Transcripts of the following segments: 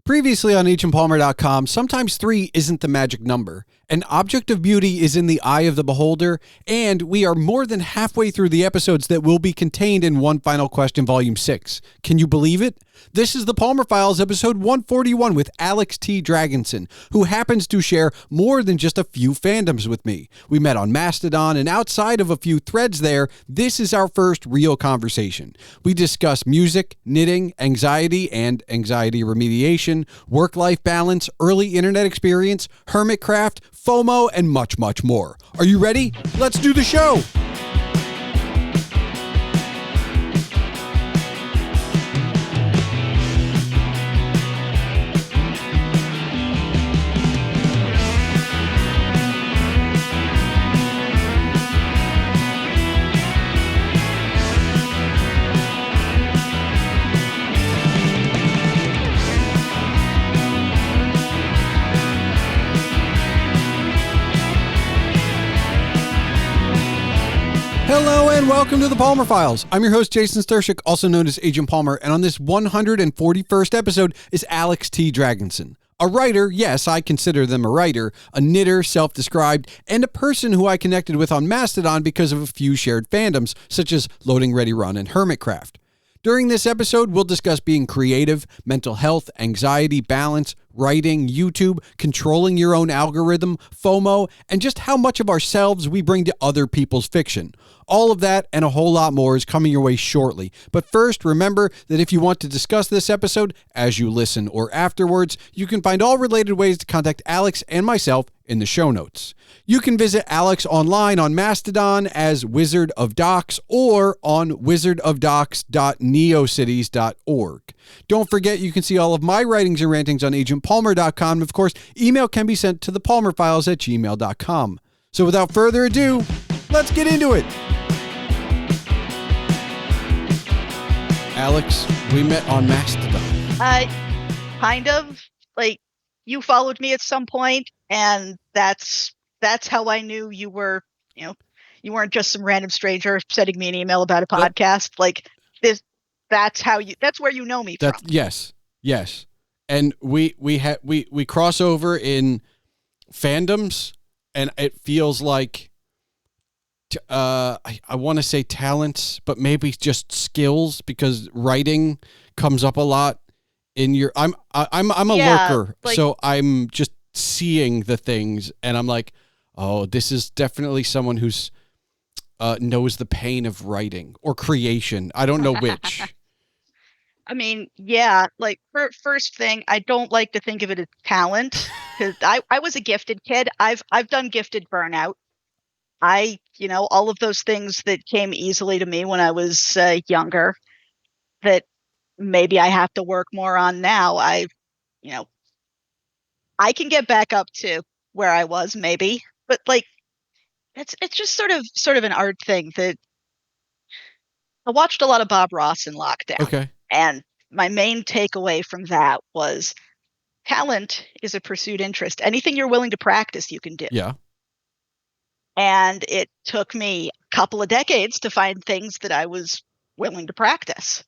Previously on agentpalmer.com, sometimes 3 isn't the magic number. An object of beauty is in the eye of the beholder, and we are more than halfway through the episodes that will be contained in One Final Question Volume 6. Can you believe it? This is the Palmer Files, episode 141 with Alex T. Dragonson, who happens to share more than just a few fandoms with me. We met on Mastadon, and outside of a few threads there, this is our first real conversation. We discuss music, knitting, anxiety and anxiety remediation, work-life balance, early internet experience, hermitcraft, FOMO, and much, much more. Are you ready? Let's do the show! Hello and welcome to the Palmer Files. I'm your host, Jason Stershik, also known as Agent Palmer, and on this 141st episode is Alex T. Dragonson. A writer, yes, I consider them a writer, a knitter, self-described, and a person who I connected with on Mastodon because of a few shared fandoms, such as Loading Ready Run and Hermitcraft. During this episode, we'll discuss being creative, mental health, anxiety, balance, writing, YouTube, controlling your own algorithm, FOMO, and just how much of ourselves we bring to other people's fiction. All of that and a whole lot more is coming your way shortly. But first, remember that if you want to discuss this episode as you listen or afterwards, you can find all related ways to contact Alex and myself in the show notes. You can visit Alex online on Mastodon as Wizard of Docs or on wizardofdocs.neocities.org. Don't forget you can see all of my writings and rantings on agentpalmer.com. Of course, email can be sent to thepalmerfiles@gmail.com. So without further ado, let's get into it. Alex, we met on Mastodon. Kind of. Like, you followed me at some point, and that's how I knew you were, you weren't just some random stranger sending me an email about a podcast. That's where you know me from. Yes. And we cross over in fandoms, and it feels like I want to say talents, but maybe just skills, because writing comes up a lot in your. I'm a lurker, so I'm just seeing the things, and I'm like, oh, this is definitely someone who's knows the pain of writing or creation. I don't know which. I mean, yeah. Like, first thing, I don't like to think of it as talent, because I was a gifted kid. I've done gifted burnout. All of those things that came easily to me when I was younger, that maybe I have to work more on now. I can get back up to where I was, maybe, but like, it's just sort of an art thing that I watched a lot of Bob Ross in lockdown. Okay. And my main takeaway from that was talent is a pursued interest. Anything you're willing to practice, you can do. Yeah. And it took me a couple of decades to find things that I was willing to practice.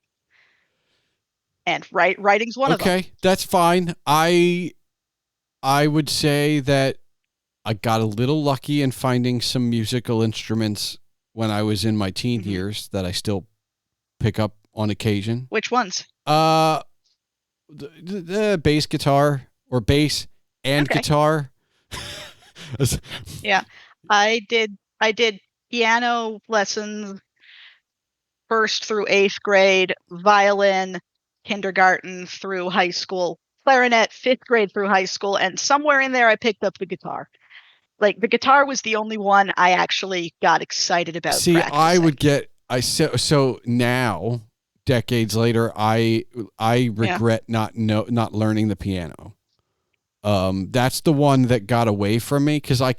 And writing's one of them. Okay, that's fine. I would say that I got a little lucky in finding some musical instruments when I was in my teen years that I still pick up on occasion. Which ones? The bass guitar, or bass and guitar. Yeah. I did piano lessons 1st through 8th grade, violin, kindergarten through high school, clarinet 5th grade through high school, and somewhere in there I picked up the guitar. Like, the guitar was the only one I actually got excited about. See, practicing. So now, decades later, I regret not learning the piano. That's the one that got away from me, because I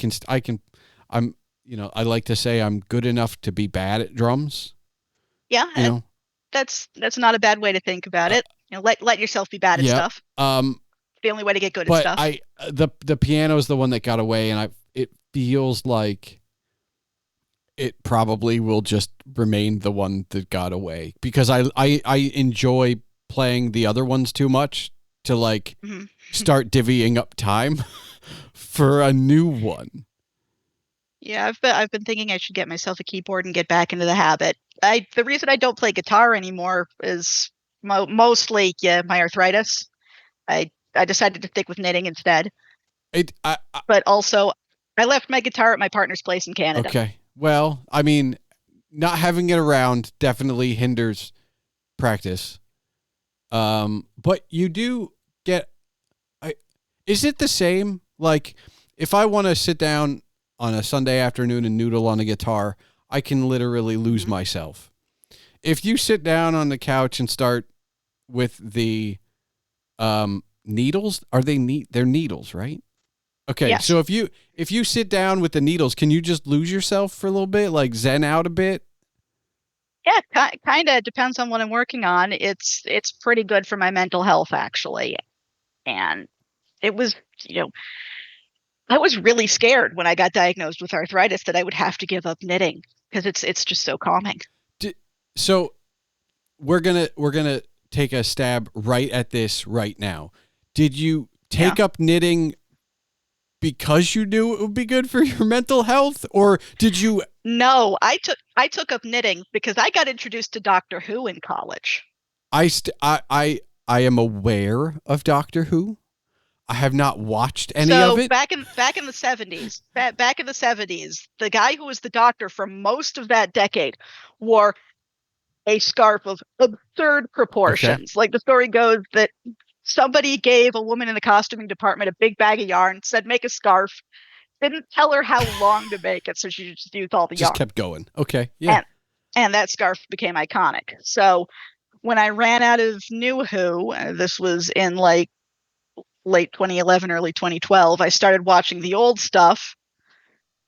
like to say I'm good enough to be bad at drums. Yeah, that's not a bad way to think about it. Let yourself be bad at stuff. It's the only way to get good at stuff. The piano is the one that got away, and it feels like it probably will just remain the one that got away, because I enjoy playing the other ones too much to like Mhm. start divvying up time for a new one. Yeah, I've been thinking I should get myself a keyboard and get back into the habit. The reason I don't play guitar anymore is mostly my arthritis. I decided to stick with knitting instead. But also, I left my guitar at my partner's place in Canada. Okay. Well, I mean, not having it around definitely hinders practice. But you do get. Is it the same? Like, if I want to sit down on a Sunday afternoon and noodle on a guitar, I can literally lose myself. If you sit down on the couch and start with the needles, they're needles, right? Okay, Yes. so if you sit down with the needles, can you just lose yourself for a little bit, like zen out a bit? Yeah, kind of depends on what I'm working on. It's pretty good for my mental health, actually. And it was, I was really scared when I got diagnosed with arthritis that I would have to give up knitting because it's just so calming. So we're gonna take a stab right at this right now. Did you take up knitting because you knew it would be good for your mental health, or did you? No, I took up knitting because I got introduced to Doctor Who in college. I am aware of Doctor Who. I have not watched any of it. Back in the 70s, the guy who was the doctor for most of that decade wore a scarf of absurd proportions. Okay. Like the story goes that somebody gave a woman in the costuming department a big bag of yarn, said make a scarf, didn't tell her how long to make it, so she just used all the yarn. Just kept going. Okay, yeah. And that scarf became iconic. So when I ran out of New Who, this was in like late 2011, early 2012, I started watching the old stuff.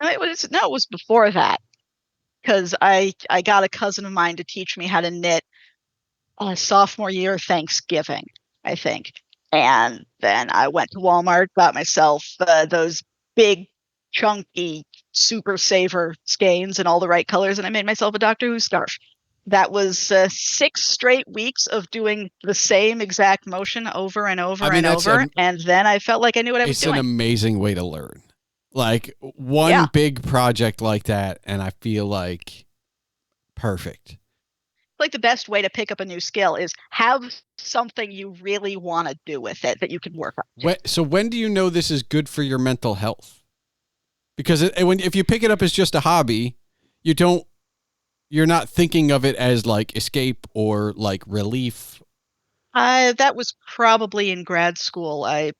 And it was before that, because I got a cousin of mine to teach me how to knit sophomore year Thanksgiving, I think. And then I went to Walmart, got myself those big, chunky, super saver skeins in all the right colors, and I made myself a Doctor Who scarf. That was 6 straight weeks of doing the same exact motion over and over and over, and then I felt like I knew what I was doing. It's an amazing way to learn. Like, one big project like that, and I feel like perfect. Like, the best way to pick up a new skill is have something you really want to do with it that you can work on. So when do you know this is good for your mental health? Because if you pick it up as just a hobby, you're not thinking of it as like escape or like relief. That was probably in grad school. I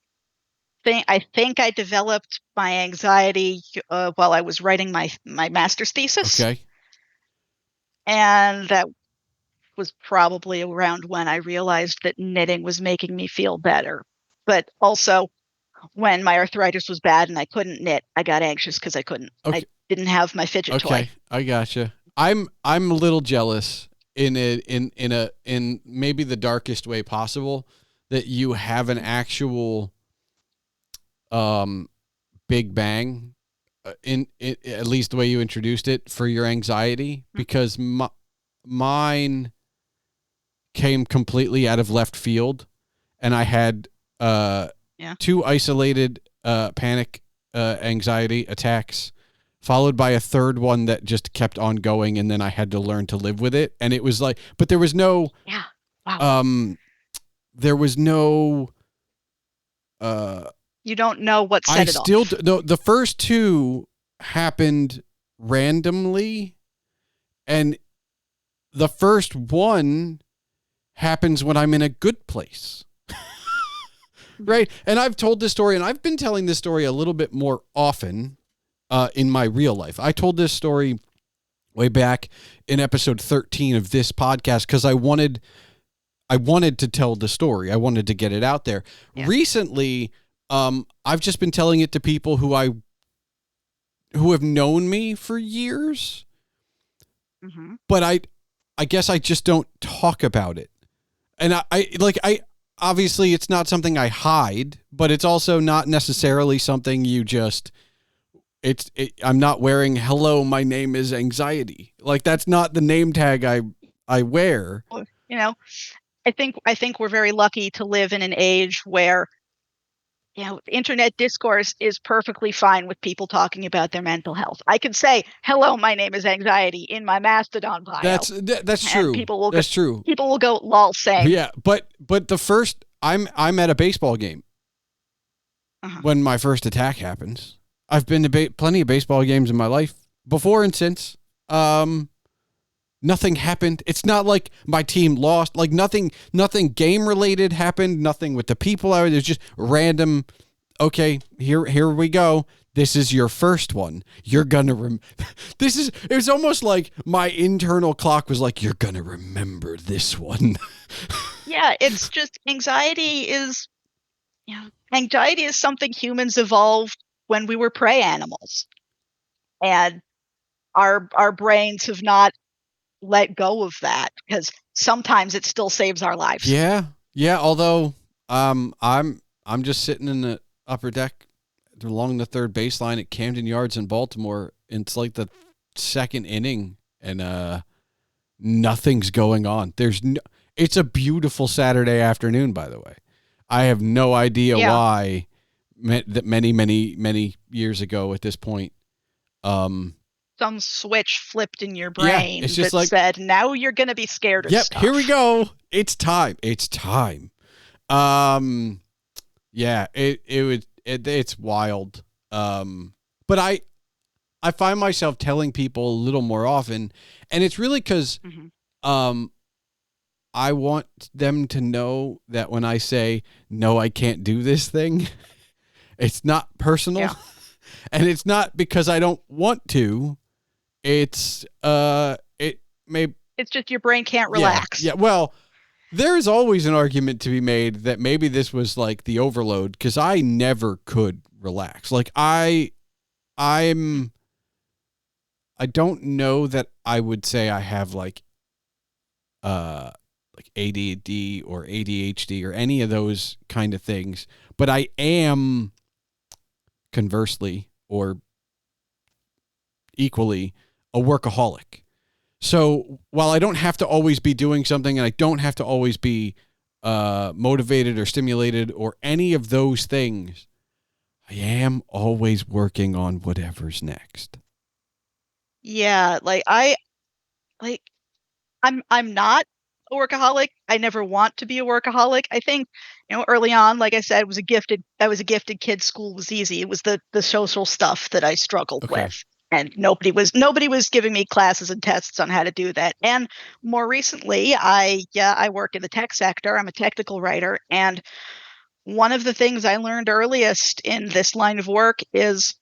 think I developed my anxiety while I was writing my master's thesis. Okay. And that was probably around when I realized that knitting was making me feel better. But also, when my arthritis was bad and I couldn't knit, I got anxious because I couldn't. Okay. I didn't have my fidget toy. Okay, I gotcha. I'm a little jealous in maybe the darkest way possible that you have an actual Big Bang in at least the way you introduced it for your anxiety, because mine came completely out of left field, and I had 2 isolated panic anxiety attacks, followed by a third one that just kept on going, and then I had to learn to live with it. And it was like, but there was no, there was no, you don't know what set it off. The first 2 happened randomly, and the first one happens when I'm in a good place. Right. And I've told this story, and I've been telling this story a little bit more often in my real life. I told this story way back in episode 13 of this podcast because I wanted to tell the story. I wanted to get it out there. Yeah. Recently, I've just been telling it to people who have known me for years. Mm-hmm. But I guess I just don't talk about it. And I obviously it's not something I hide, but it's also not necessarily something you just, I'm not wearing, hello, my name is anxiety. Like, that's not the name tag I wear. You know, I think we're very lucky to live in an age where internet discourse is perfectly fine with people talking about their mental health. I can say, "Hello, my name is anxiety" in my Mastodon bio, That's and true. people will go, That's true. people will go, "Lol, same." Yeah, but the first I'm at a baseball game when my first attack happens. I've been to plenty of baseball games in my life before and since. Nothing happened. It's not like my team lost. Like nothing game related happened. Nothing with the people. There's just random. Okay, here we go. This is your first one. You're gonna it was almost like my internal clock was like, you're gonna remember this one. Yeah, it's just anxiety is something humans evolved when we were prey animals, and our brains have not let go of that because sometimes it still saves our lives. Yeah. Although, I'm just sitting in the upper deck along the third baseline at Camden Yards in Baltimore. And it's like the second inning, and nothing's going on. It's a beautiful Saturday afternoon, by the way. I have no idea why that many years ago at this point. Some switch flipped in your brain it's just that said, now you're going to be scared of stuff. Here we go. It's time. It's wild. But I find myself telling people a little more often, and it's really because I want them to know that when I say, no, I can't do this thing, it's not personal. Yeah. And it's not because I don't want to. It's just your brain can't relax. Yeah. Well, there's always an argument to be made that maybe this was like the overload, because I never could relax. Like I don't know that I would say I have like ADD or ADHD or any of those kind of things, but I am conversely or equally a workaholic. So while I don't have to always be doing something, and I don't have to always be motivated or stimulated or any of those things, I am always working on whatever's next. Yeah, I'm not a workaholic. I never want to be a workaholic. I think, early on, like I said, I was a gifted kid. School was easy. It was the social stuff that I struggled with. And nobody was giving me classes and tests on how to do that. And more recently, I work in the tech sector. I'm a technical writer. And one of the things I learned earliest in this line of work is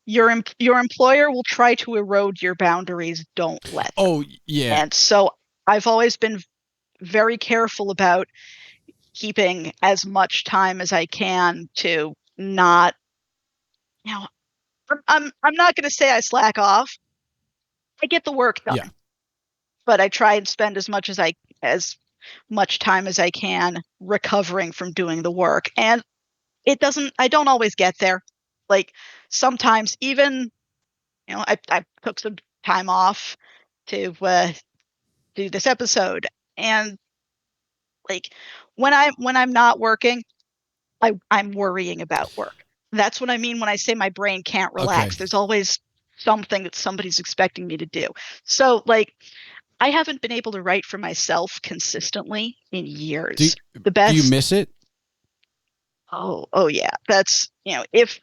your employer will try to erode your boundaries. Don't let them. Oh, yeah. And so I've always been very careful about keeping as much time as I can to not, I'm not going to say I slack off. I get the work done, but I try and spend as much time as I can recovering from doing the work. And I don't always get there. Like sometimes even, I took some time off to do this episode, and like when I'm not working, I'm worrying about work. That's what I mean when I say my brain can't relax. Okay. There's always something that somebody's expecting me to do. So I haven't been able to write for myself consistently in years. Do you miss it? Oh yeah. That's, if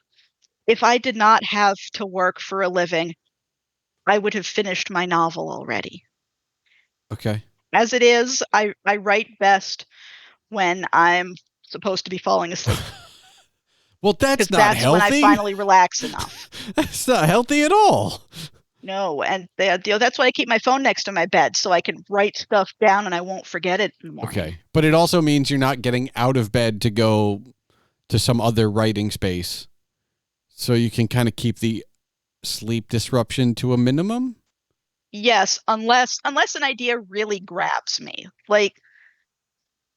I did not have to work for a living, I would have finished my novel already. Okay. As it is, I write best when I'm supposed to be falling asleep. Well, that's not healthy. When I finally relax enough. That's not healthy at all. No, and that's why I keep my phone next to my bed, so I can write stuff down and I won't forget it in the morning. Okay, but it also means you're not getting out of bed to go to some other writing space, so you can kind of keep the sleep disruption to a minimum? Yes, unless an idea really grabs me. Like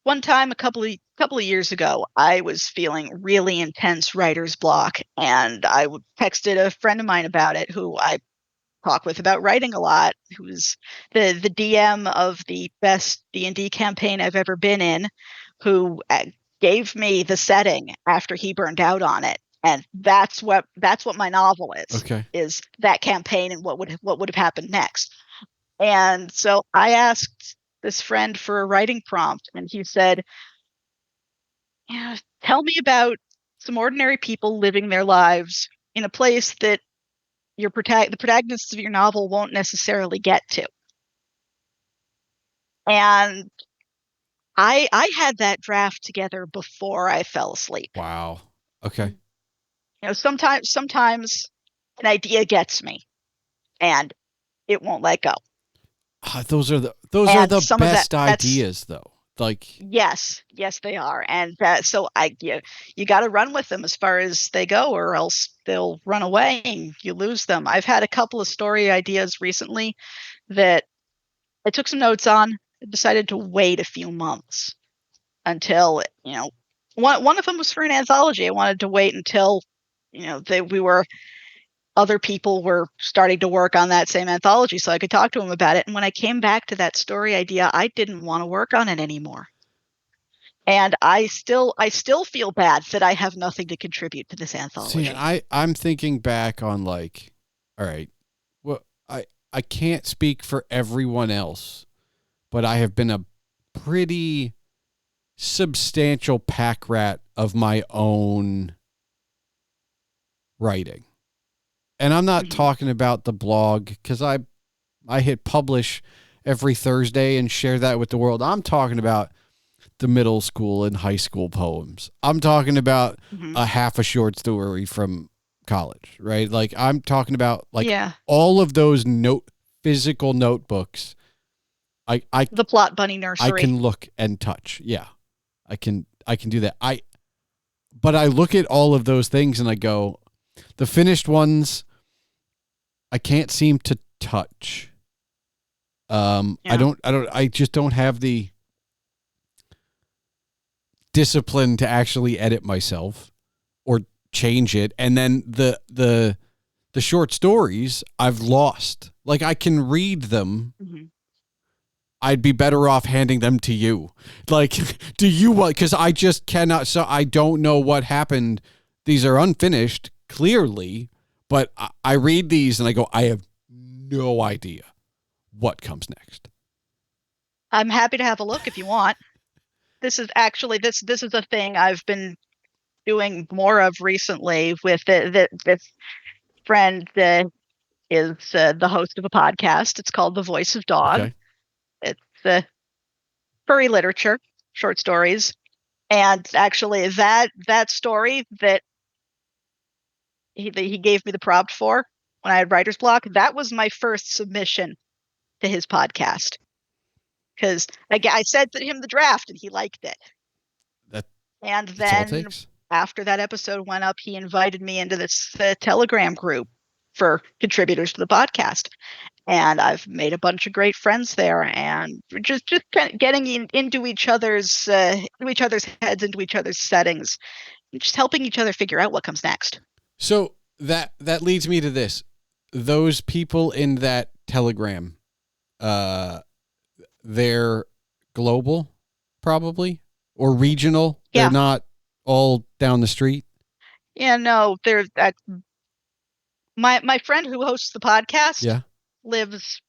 one time a couple of years ago, I was feeling really intense writer's block, and I texted a friend of mine about it who I talk with about writing a lot, who's the DM of the best D&D campaign I've ever been in, who gave me the setting after he burned out on it. And that's what my novel is. Okay. Is that campaign and what would have happened next. And so I asked this friend for a writing prompt, and he said, tell me about some ordinary people living their lives in a place that the protagonists of your novel won't necessarily get to. And I had that draft together before I fell asleep. Wow. Okay. Sometimes an idea gets me and it won't let go. Those are the best ideas, though. Like, yes, they are. And so you got to run with them as far as they go, or else they'll run away and you lose them. I've had a couple of story ideas recently that I took some notes on, decided to wait a few months until, one of them was for an anthology. I wanted to wait until, other people were starting to work on that same anthology so I could talk to them about it. And when I came back to that story idea, I didn't want to work on it anymore. And I still feel bad that I have nothing to contribute to this anthology. See, I'm thinking back on, like, all right, well, I can't speak for everyone else, but I have been a pretty substantial pack rat of my own writing. And I'm not talking about the blog, because I hit publish every Thursday and share that with the world. I'm talking about the middle school and high school poems. I'm talking about a half a short story from college, right? Like, I'm talking about all of those physical notebooks. The Plot Bunny Nursery. I can look and touch. Yeah, I can do that. But I look at all of those things and I go, the finished ones, I can't seem to touch. I just don't have the discipline to actually edit myself or change it. And then the short stories I've lost. Like, I can read them. I'd be better off handing them to you. Like, do you want, because I just cannot, so I don't know what happened. These are unfinished, clearly, but I read these and I go, I have no idea what comes next. I'm happy to have a look if you want. This is actually, this is a thing I've been doing more of recently with this friend that is the host of a podcast. It's called The Voice of Dog. Okay. It's furry literature, short stories. And actually that story that he gave me the prompt for when I had writer's block, that was my first submission to his podcast. Because I said to him the draft and he liked it. And then after that episode went up, he invited me into this Telegram group for contributors to the podcast. And I've made a bunch of great friends there, and just kind of getting into each other's heads, into each other's settings, and just helping each other figure out what comes next. So that leads me to this. Those people in that Telegram, they're global, probably, or regional. Yeah. They're not all down the street. Yeah, no, they're my friend who hosts the podcast. Yeah. Lives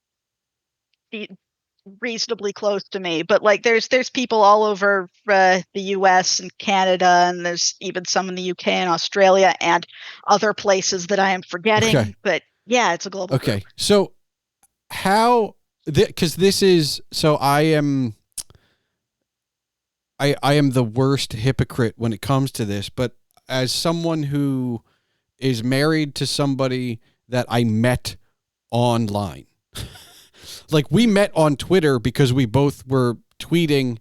reasonably close to me, but like there's people all over the US and Canada, and there's even some in the UK and Australia and other places that I am forgetting. Okay. But yeah, it's a global group. So how, because this is, so I am the worst hypocrite when it comes to this, but as someone who is married to somebody that I met online. Like, we met on Twitter because we both were tweeting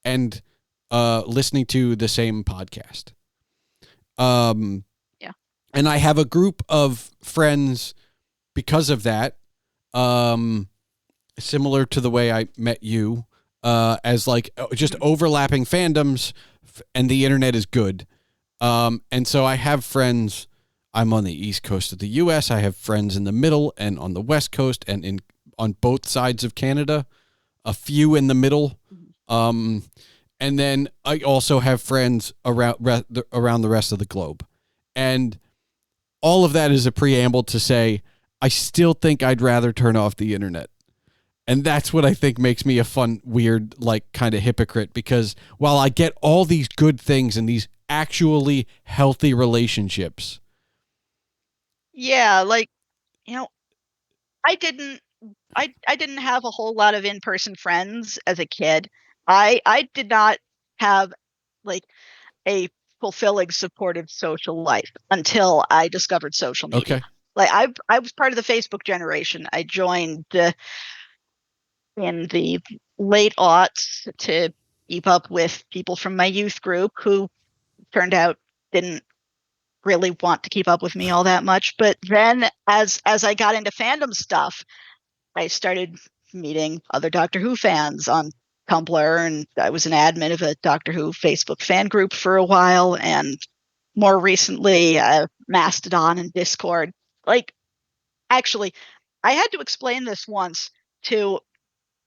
and listening to the same podcast. Yeah. And I have a group of friends because of that, similar to the way I met you, as like just overlapping fandoms, and the internet is good. And so I have friends I'm on the East Coast of the US. I have friends in the middle and on the West Coast and on both sides of Canada, a few in the middle. And then I also have friends around the rest of the globe. And all of that is a preamble to say, I still think I'd rather turn off the internet. And that's what I think makes me a fun, weird, like kind of hypocrite, because while I get all these good things and these actually healthy relationships. Yeah, like, I didn't have a whole lot of in-person friends as a kid. I did not have like a fulfilling, supportive social life until I discovered social media. Okay. Like I was part of the Facebook generation. I joined in the late aughts to keep up with people from my youth group who turned out didn't really want to keep up with me all that much. But then as I got into fandom stuff, I started meeting other Doctor Who fans on Tumblr, and I was an admin of a Doctor Who Facebook fan group for a while, and more recently, Mastodon and Discord. Like, actually, I had to explain this once to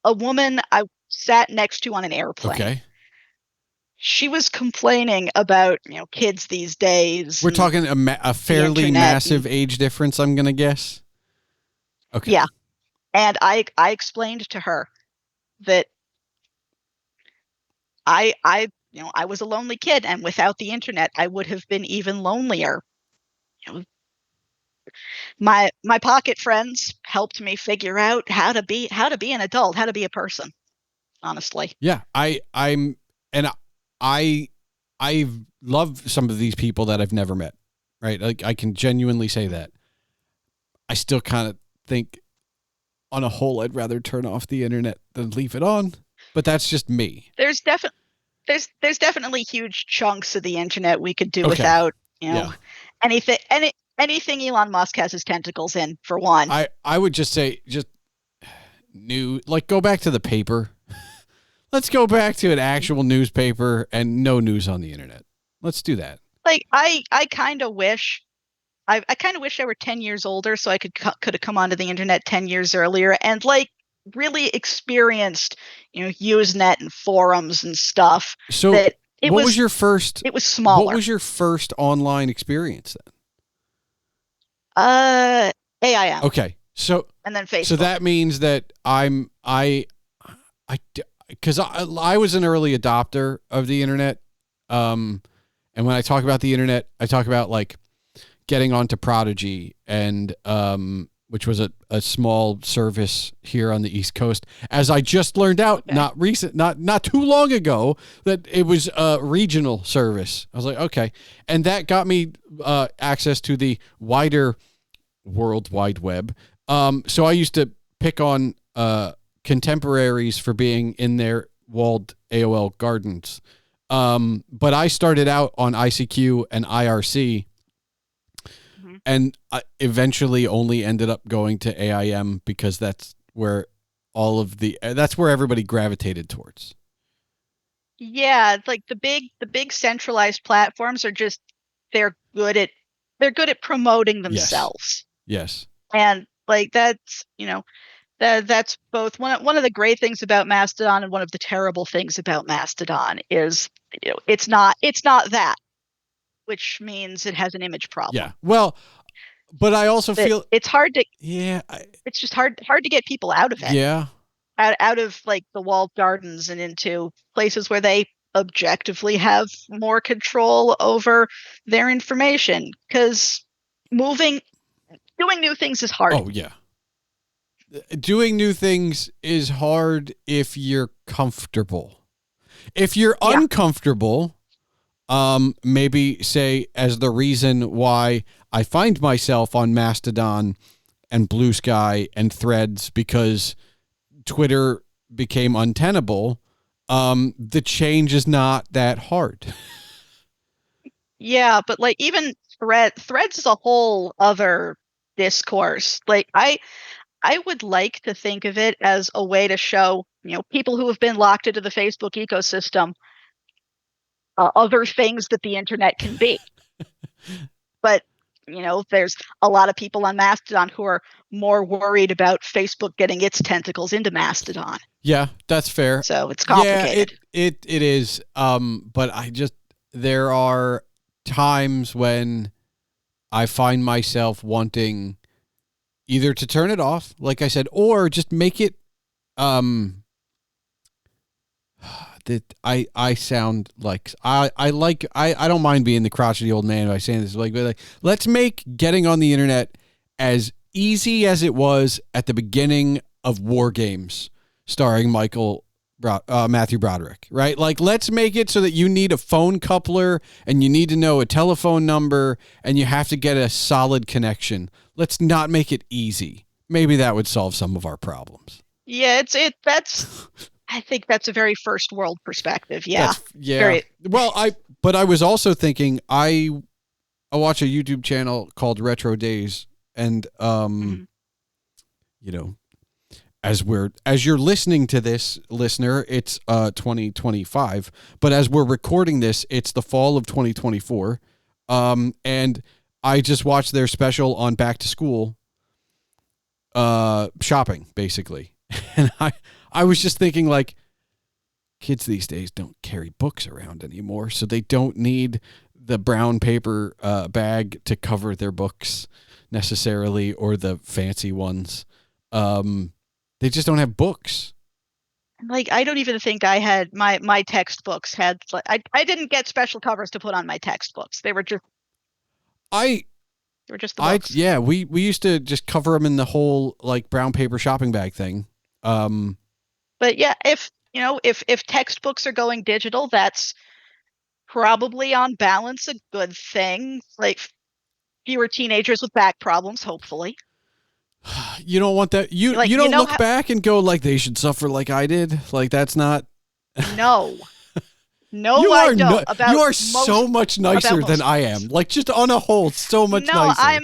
a woman I sat next to on an airplane. Okay. She was complaining about, kids these days. We're talking a fairly massive age difference, I'm going to guess. Okay. Yeah. And I explained to her that I was a lonely kid, and without the internet, I would have been even lonelier. My pocket friends helped me figure out how to be an adult, how to be a person. Honestly. Yeah, I love some of these people that I've never met. Right, like I can genuinely say that. I still kind of think, on a whole, I'd rather turn off the internet than leave it on. But that's just me. There's definitely huge chunks of the internet we could do without, anything Elon Musk has his tentacles in, for one. I would just say, go back to the paper. Let's go back to an actual newspaper and no news on the internet. Let's do that. Like, I kind of wish I were 10 years older so I could have come onto the internet 10 years earlier and really experienced, Usenet and forums and stuff. So what was your first? It was smaller. What was your first online experience then? AIM. Okay, so and then Facebook. So that means that because I was an early adopter of the internet, and when I talk about the internet, I talk about getting onto Prodigy and which was a small service here on the East Coast. As I just learned out, not too long ago, that it was a regional service. I was like, okay, and that got me access to the wider World Wide Web. So I used to pick on contemporaries for being in their walled AOL gardens. But I started out on ICQ and IRC, and I eventually only ended up going to AIM because that's where that's where everybody gravitated towards. Yeah, it's like the big centralized platforms are just they're good at promoting themselves. Yes. And that's that's both one of the great things about Mastodon and one of the terrible things about Mastodon is it's not that, which means it has an image problem. Yeah. Well, but I also feel it's hard to it's just hard to get people out of it. Yeah. Out of the walled gardens and into places where they objectively have more control over their information, because doing new things is hard. Oh yeah. Doing new things is hard if you're comfortable. If you're uncomfortable, maybe say as the reason why I find myself on Mastodon and Blue Sky and Threads because Twitter became untenable, the change is not that hard. Yeah, but even Threads is a whole other discourse. I would like to think of it as a way to show, people who have been locked into the Facebook ecosystem, other things that the internet can be. But there's a lot of people on Mastodon who are more worried about Facebook getting its tentacles into Mastodon. Yeah, that's fair. So it's complicated. Yeah, it is. But there are times when I find myself wanting either to turn it off, like I said, or just make it, that I sound like I don't mind being the crotchety old man by saying this, but let's make getting on the internet as easy as it was at the beginning of War Games starring Matthew Broderick, right? Like, let's make it so that you need a phone coupler and you need to know a telephone number and you have to get a solid connection. Let's not make it easy. Maybe that would solve some of our problems. Yeah, I think that's a very first world perspective. Yeah. Well, I was also thinking, I watch a YouTube channel called Retro Days, and as you're listening to this, listener, it's 2025, but as we're recording this, it's the fall of 2024. And I just watched their special on back to school shopping, basically. And I was just thinking, like, kids these days don't carry books around anymore, so they don't need the brown paper bag to cover their books necessarily, or the fancy ones. They just don't have books. Like, I don't even think I had my textbooks had, like, I didn't get special covers to put on my textbooks. They were just the books. Yeah, we used to just cover them in the whole, like, brown paper shopping bag thing. But yeah, if textbooks are going digital, that's probably on balance a good thing. Like, fewer teenagers with back problems, hopefully. You don't want that. You don't look back and go, like, they should suffer like I did. Like, that's not. No. No, I don't. You are so much nicer than I am. Like, just on a whole, so much nicer.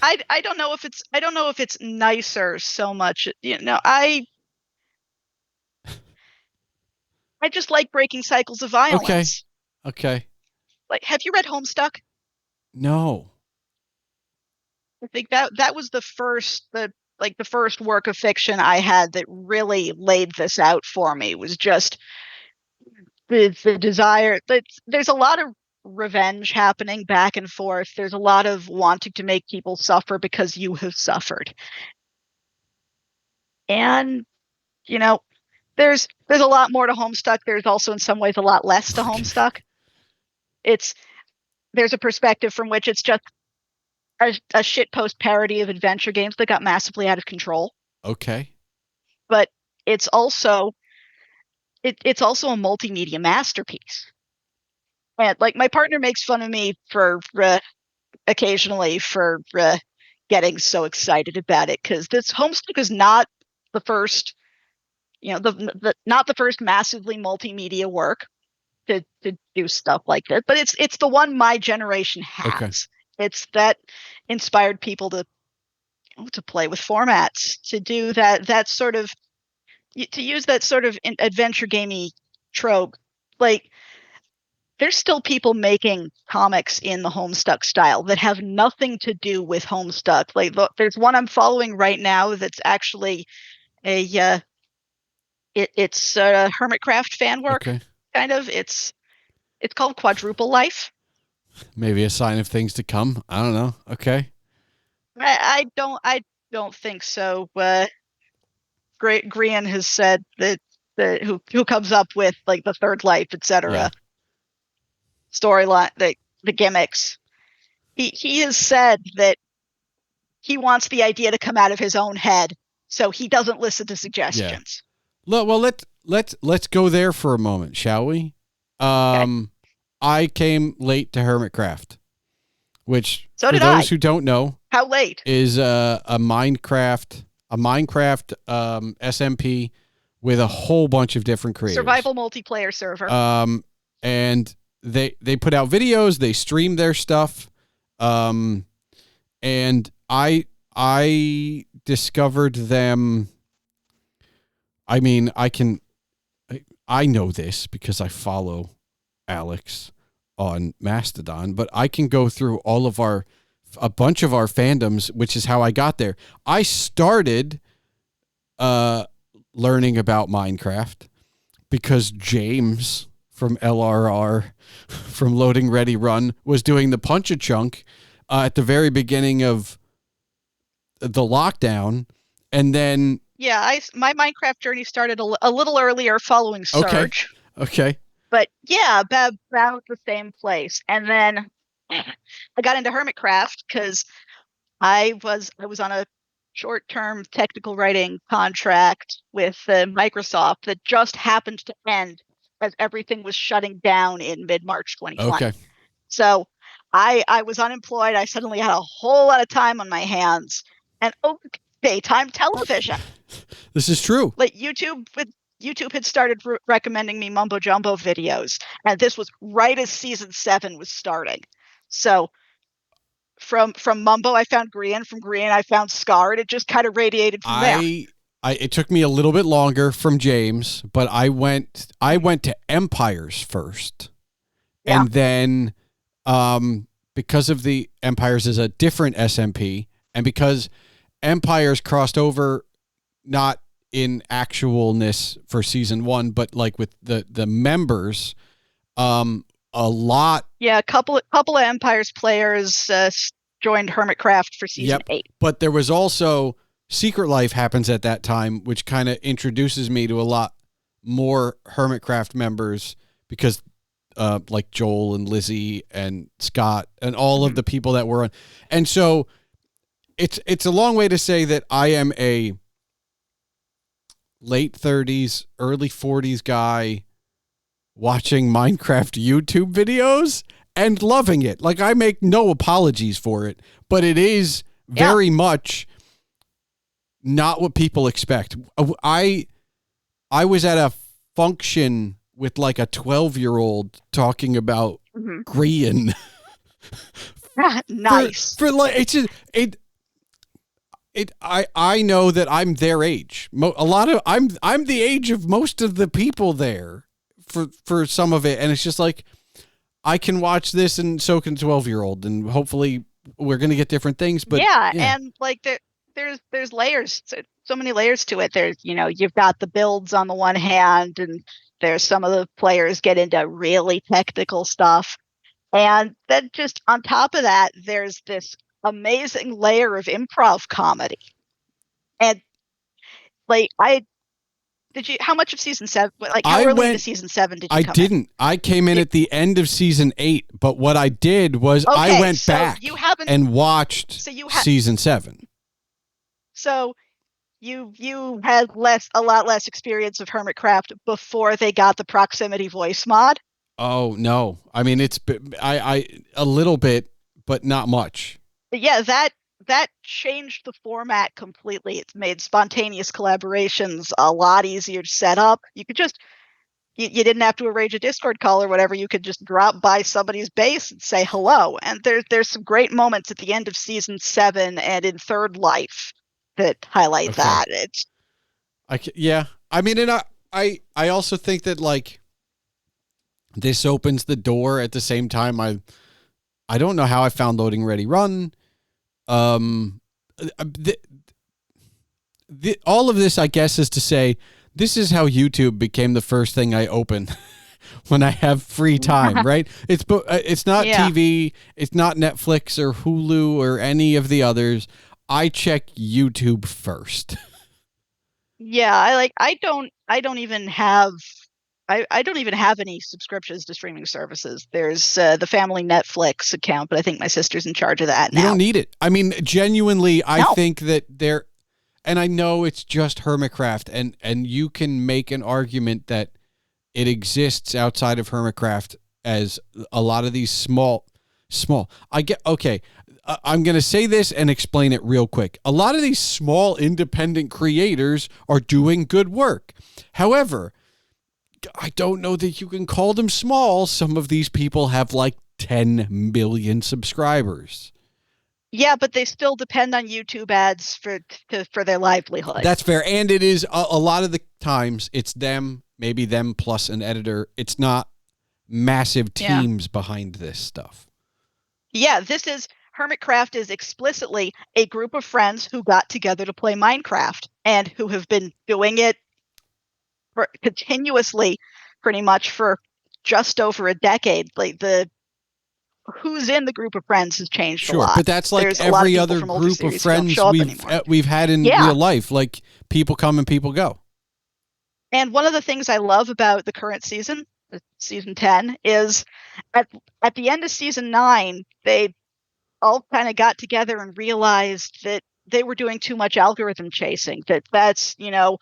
I don't know if it's nicer so much. I just like breaking cycles of violence. Okay. Like, have you read Homestuck? No. I think that was the first work of fiction I had that really laid this out for me. Was just the desire that there's a lot of revenge happening back and forth. There's a lot of wanting to make people suffer because you have suffered. And, there's a lot more to Homestuck. There's also in some ways a lot less to Homestuck. There's a perspective from which it's just a shitpost parody of adventure games that got massively out of control. Okay. But it's also a multimedia masterpiece. And, like, my partner makes fun of me for occasionally for getting so excited about it, because this Homestuck is not the first, not the first massively multimedia work to do stuff like this, but it's the one my generation has. Okay. It's that inspired people to play with formats, to do that sort of, to use that sort of adventure gamey trope. Like, there's still people making comics in the Homestuck style that have nothing to do with Homestuck. Like, look, there's one I'm following right now that's actually it's hermitcraft fan work. Okay. Kind of. It's called Quadruple Life. Maybe a sign of things to come. I don't know. Okay. I don't think so. Grian has said that who comes up with, like, the Third Life, etc. Yeah. Storyline, the gimmicks. He has said that he wants the idea to come out of his own head, so he doesn't listen to suggestions. Yeah. Well, let's go there for a moment, shall we? Okay. I came late to hermitcraft, which, for those who don't know, how late is a Minecraft SMP with a whole bunch of different creators. Survival multiplayer server. And they put out videos, they stream their stuff. And I discovered them. I mean, I know this because I follow Alex on Mastadon, but I can go through all of our a bunch of our fandoms, which is how I got there. I started learning about Minecraft because James from LRR, from Loading Ready Run, was doing the Punch-a-Chunk at the very beginning of the lockdown. And then... Yeah, my Minecraft journey started a little earlier following Surge. Okay. But yeah, about the same place. And then I got into hermitcraft because I was on a short-term technical writing contract with Microsoft that just happened to end as everything was shutting down in mid-March 2020. Okay. So I was unemployed. I suddenly had a whole lot of time on my hands, and daytime television. This is true. Like YouTube had started recommending me mumbo jumbo videos, and this was right as season 7 was starting. So from Mumbo, I found Grian. From Grian, I found Scarred. It just kind of radiated from there. It took me a little bit longer from James, but I went to Empires first, Yeah. and then because of the Empires is a different SMP, and because Empires crossed over, not in actualness for season 1, but like with the members, a lot. Yeah, a couple of Empires players joined Hermitcraft for season 8. But there was also Secret Life happens at that time, which kind of introduces me to a lot more Hermitcraft members because like Joel and Lizzie and Scott and all of the people that were on. And so it's a long way to say that I am a late 30s, early 40s guy watching Minecraft YouTube videos and loving it. Like, I make no apologies for it, but it is very much not what people expect. I was at a function with like a 12-year-old talking about Grian. Nice. For like, it's just, I know that I'm their age. I'm the age of most of the people there for some of it. And it's just like, I can watch this and so can 12-year-old, and hopefully we're going to get different things. But yeah. And like there's layers, so many layers to it. There's, you've got the builds on the one hand, and there's some of the players get into really technical stuff. And then just on top of that, there's this amazing layer of improv comedy. And like, how much of season 7, like how early into season 7 did you come in? I came in at the end of season 8, but what I did was I went back and watched season 7. So you had a lot less experience of Hermitcraft before they got the proximity voice mod. Oh no. I mean, it's I a little bit, but not much. But yeah, that changed the format completely. It's made spontaneous collaborations a lot easier to set up. You could just, you didn't have to arrange a Discord call or whatever. You could just drop by somebody's base and say hello. And there's some great moments at the end of season 7 and in Third Life that highlight that. I mean, and I also think that like this opens the door at the same time. I don't know how I found Loading Ready Run. All of this, I guess, is to say this is how YouTube became the first thing I open when I have free time, right? It's not TV, it's not Netflix or Hulu or any of the others. I check YouTube first. Yeah, I don't even have any subscriptions to streaming services. There's the family Netflix account, but I think my sister's in charge of that now. You don't need it. I mean, genuinely, I think that and I know it's just Hermitcraft, and you can make an argument that it exists outside of Hermitcraft as a lot of these small. I'm going to say this and explain it real quick. A lot of these small independent creators are doing good work. However, I don't know that you can call them small. Some of these people have like 10 million subscribers. Yeah, but they still depend on YouTube ads for their livelihood. That's fair. And it is a lot of the times it's them, maybe them plus an editor. It's not massive teams behind this stuff. Yeah, Hermitcraft is explicitly a group of friends who got together to play Minecraft and who have been doing it continuously pretty much for just over a decade. Like who's in the group of friends has changed a lot. But that's like There's every other group of friends we've had in real life. Like people come and people go. And one of the things I love about the current season, season 10, is at the end of season 9, they all kind of got together and realized that they were doing too much algorithm chasing. That's the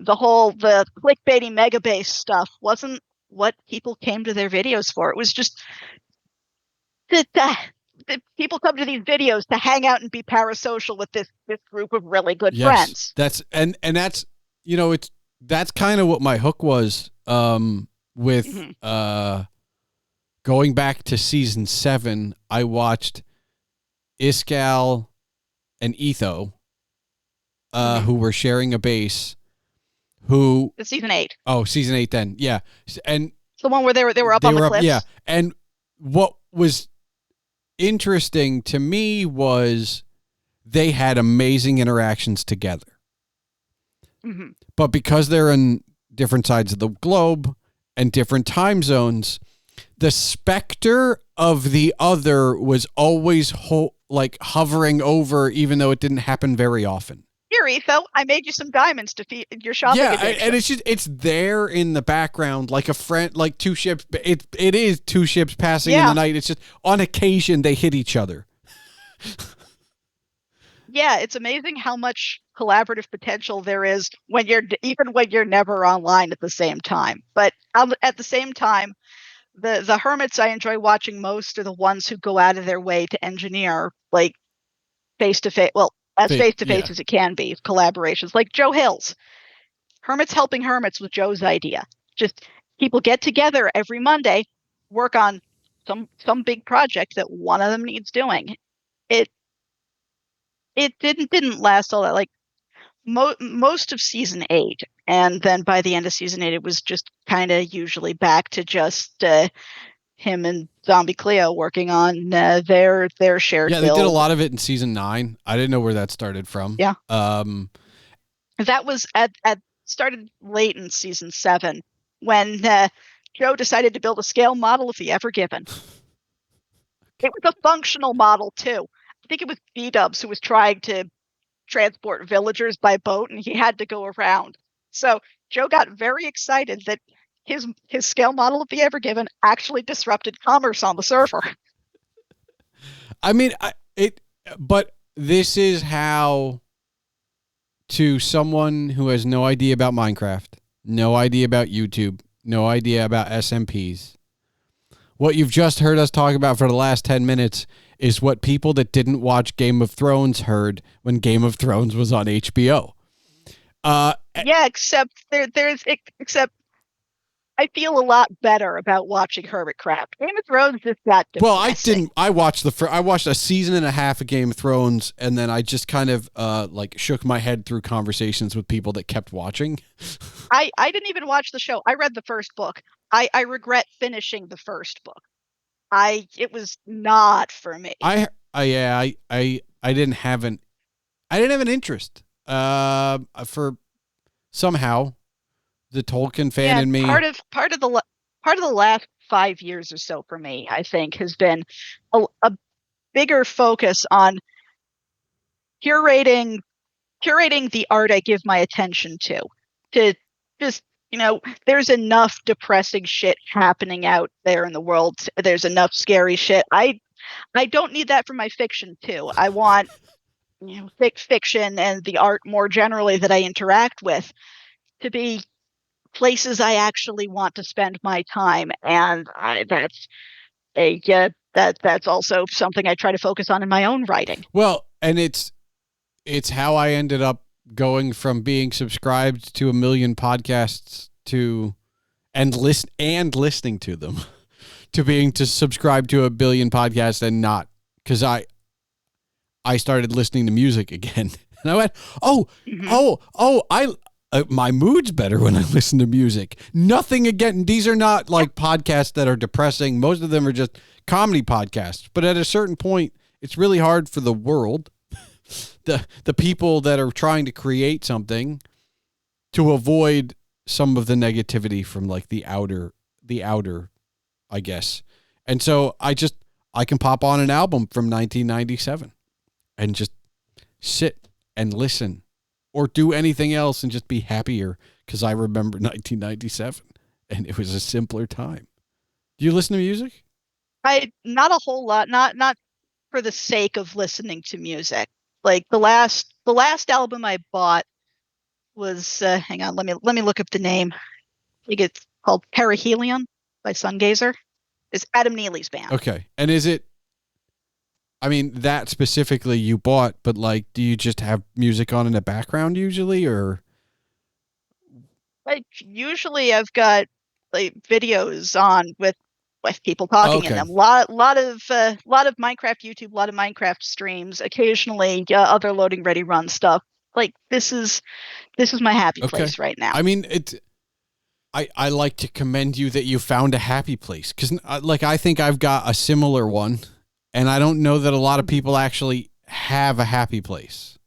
clickbaity mega base stuff wasn't what people came to their videos for. It was just that people come to these videos to hang out and be parasocial with this group of really good friends. That's that's kind of what my hook was with going back to season 7. I watched Iskal and Etho, who were sharing a base. It's season 8. Oh, season 8 then. Yeah. And it's the one where they were up on the cliffs. Yeah. And what was interesting to me was they had amazing interactions together. Mm-hmm. But because they're in different sides of the globe and different time zones, the specter of the other was always hovering over, even though it didn't happen very often. Here, Etho, I made you some diamonds to feed your shopping addiction. And it's there in the background, like a friend, like two ships. It is two ships passing in the night. It's just on occasion they hit each other. Yeah, it's amazing how much collaborative potential there is when you're never online at the same time. But at the same time, the hermits I enjoy watching most are the ones who go out of their way to engineer like face-to-face, as face-to-face as it can be, collaborations. Like Joe Hills. Hermits helping hermits with Joe's idea. Just people get together every Monday, work on some big project that one of them needs doing. It didn't last all that. Like most of season 8, and then by the end of season 8, it was just kind of usually back to just him and Zombie Cleo working on their shared build. They did a lot of it in season 9. I didn't know where that started from. Yeah. That was started late in season 7 when Joe decided to build a scale model of the Ever Given. It was a functional model too. I think it was B-Dubs who was trying to transport villagers by boat, and he had to go around. So Joe got very excited that his scale model of the Ever Given actually disrupted commerce on the server. I mean, but this is how, to someone who has no idea about Minecraft, no idea about YouTube, no idea about SMPs, what you've just heard us talk about for the last 10 minutes is what people that didn't watch Game of Thrones heard when Game of Thrones was on HBO. Except I feel a lot better about watching Hermitcraft. Game of Thrones just got depressing. Well, I didn't. I watched a season and a half of Game of Thrones, and then I just kind of shook my head through conversations with people that kept watching. I didn't even watch the show. I read the first book. I regret finishing the first book. It was not for me. I didn't have an interest. For somehow the Tolkien fan in me. Part of the last 5 years or so for me, I think, has been a bigger focus on curating the art I give my attention to just, there's enough depressing shit happening out there in the world. There's enough scary shit. I don't need that for my fiction too. I want fiction and the art more generally that I interact with to be places I actually want to spend my time, and that's also something I try to focus on in my own writing. Well, and it's how I ended up going from being subscribed to 1 million podcasts and listening to them to being to subscribe to 1 billion podcasts and not, because I started listening to music again, and I went, my mood's better when I listen to music. Nothing again. These are not like podcasts that are depressing. Most of them are just comedy podcasts. But at a certain point, it's really hard for the world, the people that are trying to create something, to avoid some of the negativity from like the outer, I guess. And so I can pop on an album from 1997 and just sit and listen or do anything else and just be happier because I remember 1997 and it was a simpler time. Do you listen to music? Not a whole lot, not for the sake of listening to music. Like the last album I bought was hang on, let me look up the name. I think it's called Perihelion by Sungazer. It's Adam Neely's band. Okay. And is it, I mean, that specifically you bought, but like, do you just have music on in the background usually, or? Like usually I've got like videos on with people talking in them. Lot of Minecraft YouTube, a lot of Minecraft streams, occasionally other loading ready run stuff. Like this is my happy place right now. I mean, I like to commend you that you found a happy place, because like I think I've got a similar one, and I don't know that a lot of people actually have a happy place.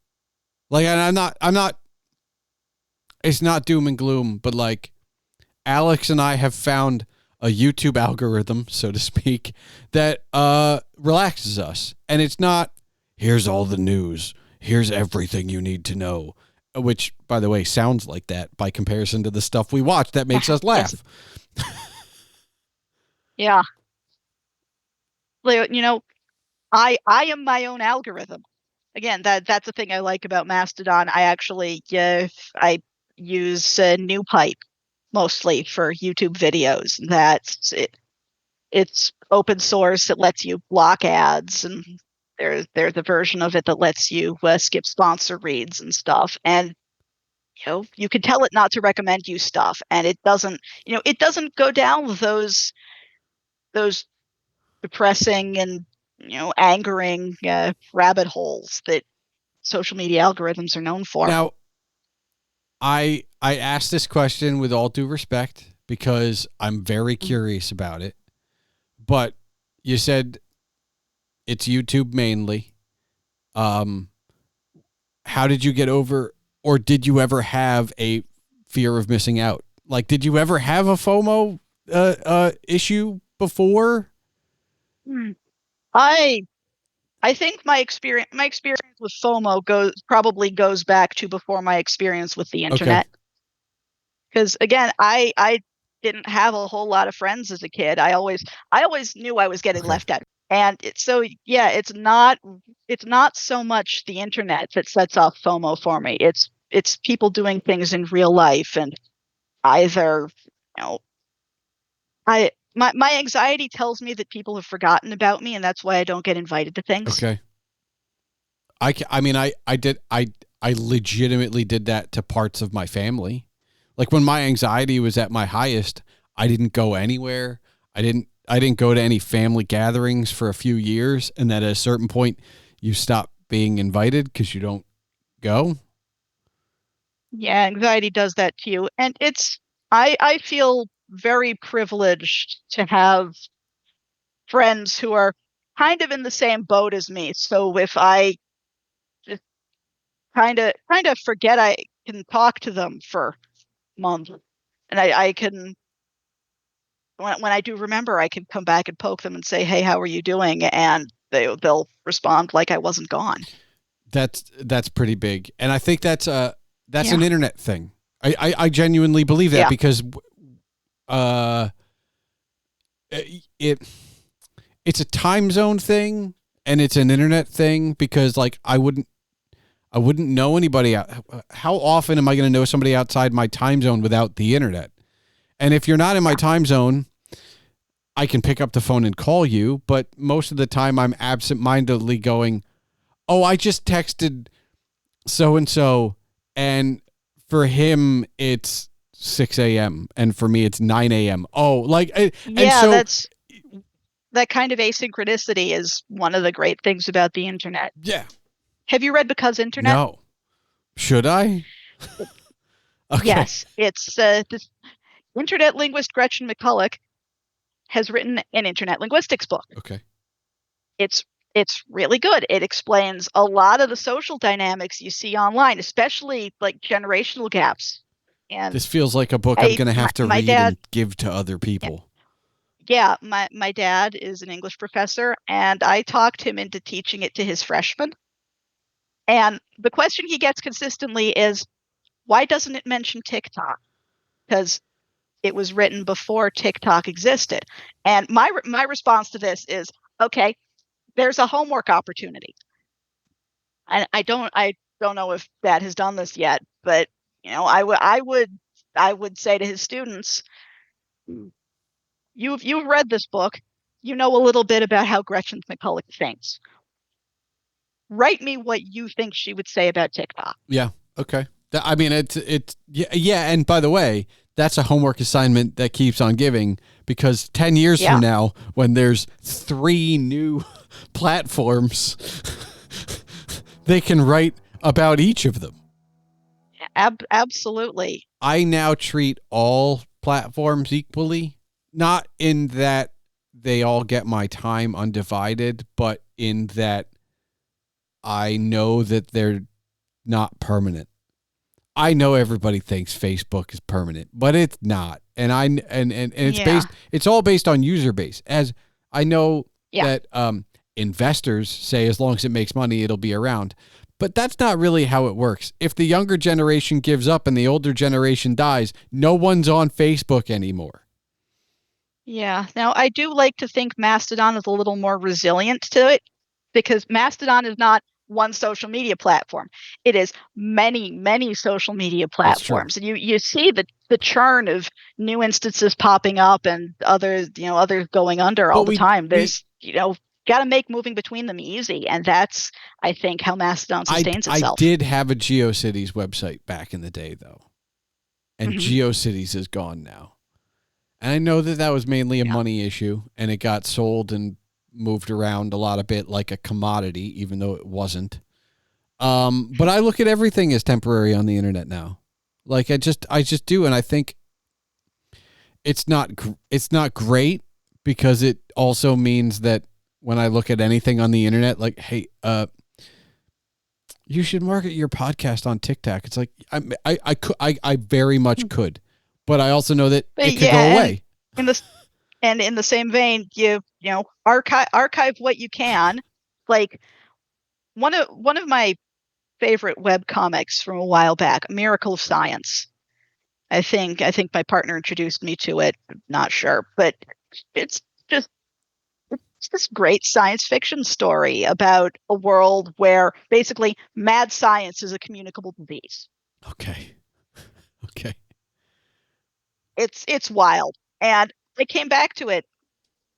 Like, and I'm not. It's not doom and gloom, but like Alex and I have found a YouTube algorithm, so to speak, that relaxes us, and it's not, here's all the news, here's everything you need to know, which, by the way, sounds like that by comparison to the stuff we watch that makes us laugh. Yeah. You know, I am my own algorithm. Again, that's the thing I like about Mastodon. I actually I use NewPipe mostly for YouTube videos. That's it. It's open source. It lets you block ads, and there's a version of it that lets you skip sponsor reads and stuff. And you can tell it not to recommend you stuff, and it doesn't go down those depressing and angering rabbit holes that social media algorithms are known for. Now, I asked this question with all due respect because I'm very curious about it, but you said it's YouTube mainly. How did you get over, or did you ever have a fear of missing out? Like, did you ever have a FOMO issue before? I think my experience with FOMO goes back to before my experience with the internet. Because again, I didn't have a whole lot of friends as a kid. I always knew I was getting left out. And it's not so much the internet that sets off FOMO for me. It's people doing things in real life, and either my anxiety tells me that people have forgotten about me, and that's why I don't get invited to things. Okay. I mean, I legitimately did that to parts of my family. Like when my anxiety was at my highest, I didn't go anywhere. I didn't go to any family gatherings for a few years, and then at a certain point you stop being invited because you don't go. Yeah, anxiety does that to you. And I feel very privileged to have friends who are kind of in the same boat as me. So if I just kind of forget, I can talk to them for a month, and I can, when I do remember, I can come back and poke them and say, "Hey, how are you doing?" And they'll respond like I wasn't gone. That's pretty big, and I think that's an internet thing. I genuinely believe that because it's a time zone thing, and it's an internet thing, because like I wouldn't know anybody. How often am I going to know somebody outside my time zone without the internet? And if you're not in my time zone, I can pick up the phone and call you, but most of the time I'm absent-mindedly going, "Oh, I just texted so-and-so, and for him it's 6 a.m. and for me it's 9 a.m. Oh, like, that's that kind of asynchronicity is one of the great things about the internet. Yeah. Have you read Because Internet? No. Should I? Okay. Yes, it's this internet linguist Gretchen McCulloch has written an internet linguistics book. Okay. It's it's really good. It explains a lot of the social dynamics you see online, especially like generational gaps. And This feels like a book I'm going to have to my read dad, and give to other people. yeah, my dad is an English professor, and I talked him into teaching it to his freshmen. And the question he gets consistently is, why doesn't it mention TikTok? Because it was written before TikTok existed. And my response to this is, okay, there's a homework opportunity. And I don't know if Dad has done this yet, but I would say to his students, you've read this book, you know a little bit about how Gretchen McCulloch thinks. Write me what you think she would say about TikTok. Yeah. Okay. I mean, it's yeah. And by the way, that's a homework assignment that keeps on giving, because 10 years from now, when there's 3 new platforms, they can write about each of them. Absolutely. I now treat all platforms equally, not in that they all get my time undivided, but in that I know that they're not permanent. I know everybody thinks Facebook is permanent, but it's not. And it's all based on user base. As I know that investors say, as long as it makes money, it'll be around. But that's not really how it works. If the younger generation gives up and the older generation dies, no one's on Facebook anymore. Yeah. Now, I do like to think Mastodon is a little more resilient to it, because Mastodon is not one social media platform. It is many, many social media platforms. And you see the churn of new instances popping up and others going under all the time. There's, got to make moving between them easy. And that's, I think, how Mastodon sustains itself. I did have a GeoCities website back in the day, though. And GeoCities is gone now. And I know that was mainly a money issue, and it got sold and moved around a lot, a bit like a commodity, even though it wasn't. But I look at everything as temporary on the internet now. Like I just do. And I think it's not great, because it also means that when I look at anything on the internet, like, hey, you should market your podcast on TikTok. It's like, I very much could, but I also know that it could go away. In the same vein, archive what you can. Like one of my favorite web comics from a while back, A Miracle of Science. I think my partner introduced me to it. Not sure, but it's this great science fiction story about a world where basically mad science is a communicable disease. Okay. It's wild. And I came back to it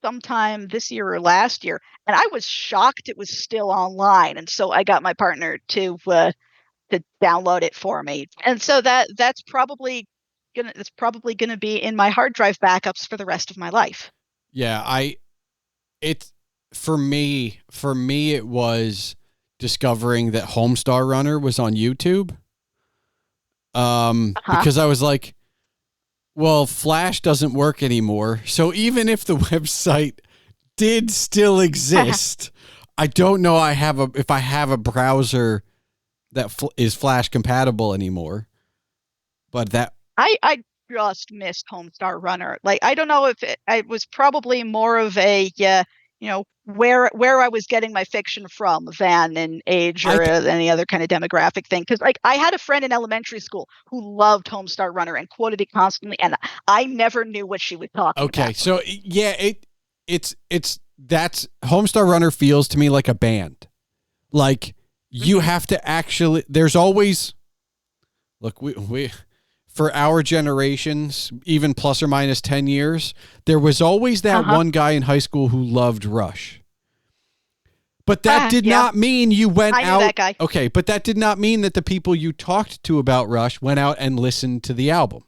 sometime this year or last year, and I was shocked it was still online. And so I got my partner to download it for me. And so that's probably gonna be in my hard drive backups for the rest of my life. Yeah, for me it was discovering that Homestar Runner was on YouTube. Because I was like, well, Flash doesn't work anymore. So even if the website did still exist, I don't know if I have a browser that is Flash compatible anymore. But that I just missed Homestar Runner. Like, I don't know if it was probably more of a where I was getting my fiction from than an age or any other kind of demographic thing. Because like I had a friend in elementary school who loved Homestar Runner and quoted it constantly, and I never knew what she was talking about. Okay, so yeah, that's Homestar Runner feels to me like a band. Like you have to actually. There's always look we. For our generations, even plus or minus 10 years, there was always that one guy in high school who loved Rush. But that did not mean you went out. I knew that guy. Okay, but that did not mean that the people you talked to about Rush went out and listened to the album.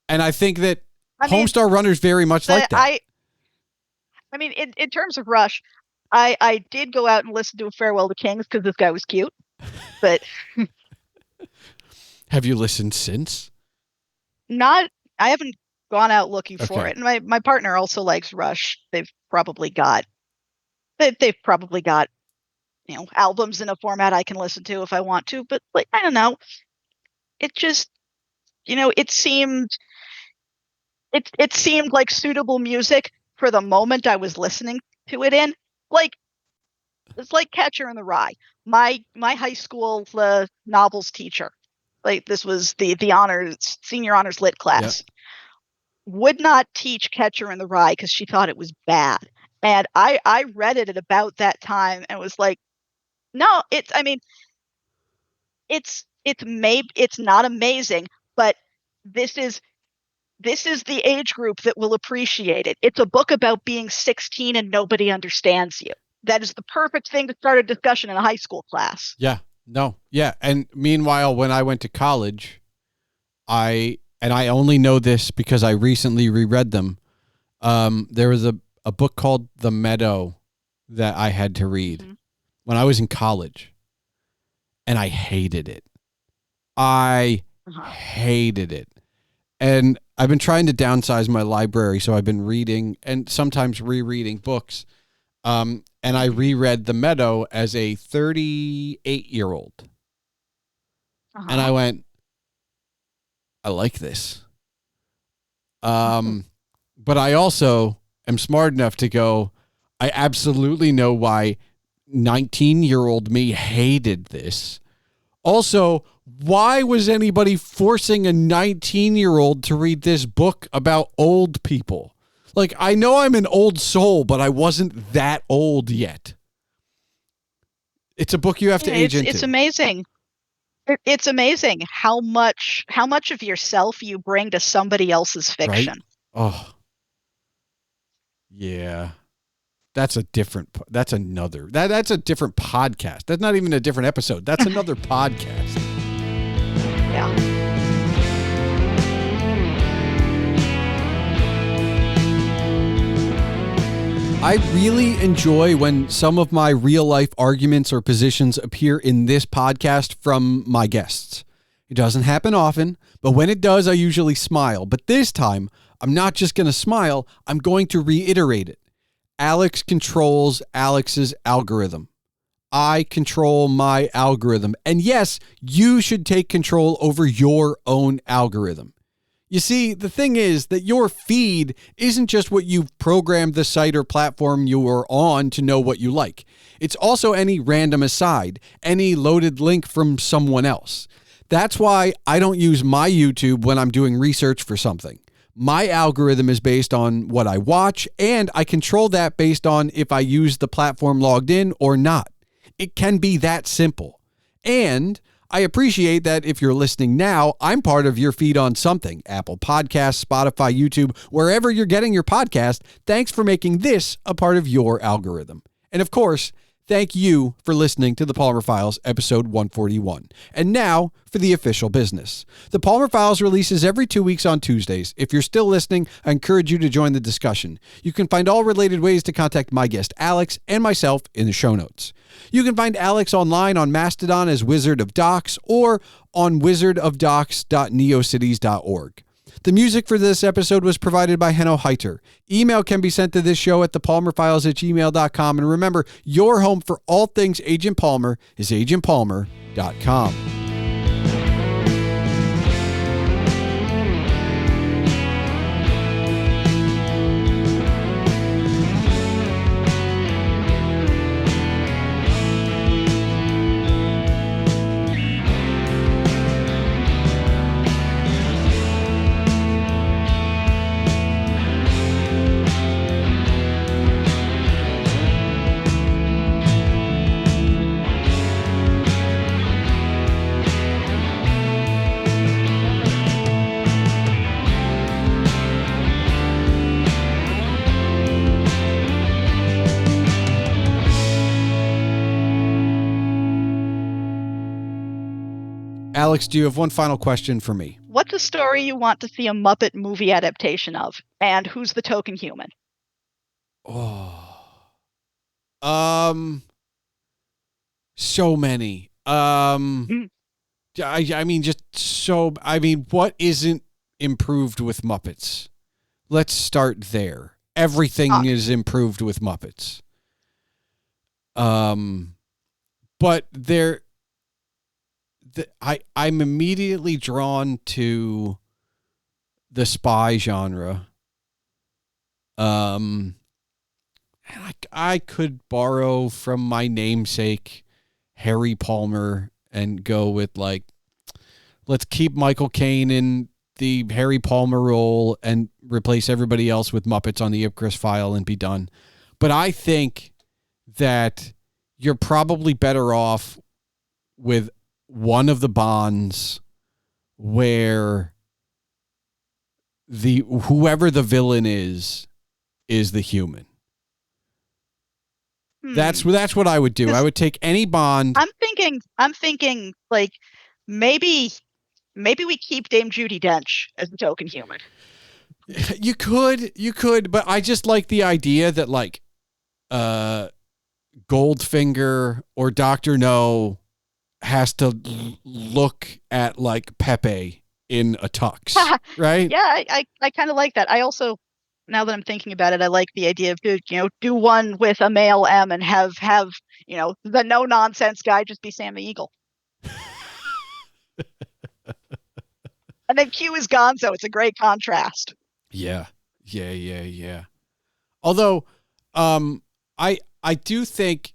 And I think that Homestar Runner's very much like that. I mean, in terms of Rush, I did go out and listen to A Farewell to Kings because this guy was cute. But have you listened since? I haven't gone out looking for it. And my partner also likes Rush. They've probably got they've probably got, albums in a format I can listen to if I want to, but like, I don't know. It just, it seemed like suitable music for the moment I was listening to it in. Like, it's like Catcher in the Rye. My high school novels teacher, like this was the senior honors lit class, would not teach Catcher in the Rye because she thought it was bad. And I read it at about that time and was like, no, it's not amazing, but this is the age group that will appreciate it. It's a book about being 16 and nobody understands you. That is the perfect thing to start a discussion in a high school class. Yeah. No. Yeah. And meanwhile, when I went to college, I only know this because I recently reread them. There was a book called The Meadow that I had to read when I was in college, and I hated it. I hated it. And I've been trying to downsize my library, so I've been reading and sometimes rereading books. And I reread The Meadow as a 38-year-old. And I went, I like this. But I also am smart enough to go, I absolutely know why 19-year-old me hated this. Also, why was anybody forcing a 19-year-old to read this book about old people? Like, I know I'm an old soul, but I wasn't that old yet. It's a book you have to age into. It's amazing. It's amazing how much of yourself you bring to somebody else's fiction. Right? Oh, yeah. That's a different podcast. That's not even a different episode. That's another podcast. Yeah. I really enjoy when some of my real life arguments or positions appear in this podcast from my guests. It doesn't happen often, but when it does, I usually smile. But this time, I'm not just going to smile, I'm going to reiterate it. Alex controls Alex's algorithm. I control my algorithm. And yes, you should take control over your own algorithm. You see, the thing is that your feed isn't just what you've programmed the site or platform you are on to know what you like. It's also any random aside, any loaded link from someone else. That's why I don't use my YouTube when I'm doing research for something. My algorithm is based on what I watch, and I control that based on if I use the platform logged in or not. It can be that simple. And I appreciate that if you're listening now, I'm part of your feed on something. Apple Podcasts, Spotify, YouTube, wherever you're getting your podcast. Thanks for making this a part of your algorithm. And of course, thank you for listening to the Palmer Files, episode 141. And now for the official business. The Palmer Files releases every 2 weeks on Tuesdays. If you're still listening, I encourage you to join the discussion. You can find all related ways to contact my guest, Alex, and myself in the show notes. You can find Alex online on Mastadon as Wizard of Docs or on wizardofdocs.neocities.org. The music for this episode was provided by Henno Heitur. Email can be sent to this show at thepalmerfiles@gmail.com. And remember, your home for all things Agent Palmer is agentpalmer.com. Alex, do you have one final question for me? What's a story you want to see a Muppet movie adaptation of? And who's the token human? So many. I mean, what isn't improved with Muppets? Let's start there. Everything is improved with Muppets. But I'm immediately drawn to the spy genre. And I could borrow from my namesake, Harry Palmer, and go with like, let's keep Michael Caine in the Harry Palmer role and replace everybody else with Muppets on the Ipcris file and be done. But I think that you're probably better off with one of the Bonds where whoever the villain is the human. That's what I would do. I would take any Bond. I'm thinking like maybe we keep Dame Judi Dench as the token human. You could, but I just like the idea that like Goldfinger or Dr. No has to look at like Pepe in a tux, right? Yeah, I kind of like that. I also, now that I'm thinking about it, I like the idea of do one with a male M and have the no nonsense guy just be Sam the Eagle, and then Q is Gonzo. It's a great contrast. Yeah. Although, I do think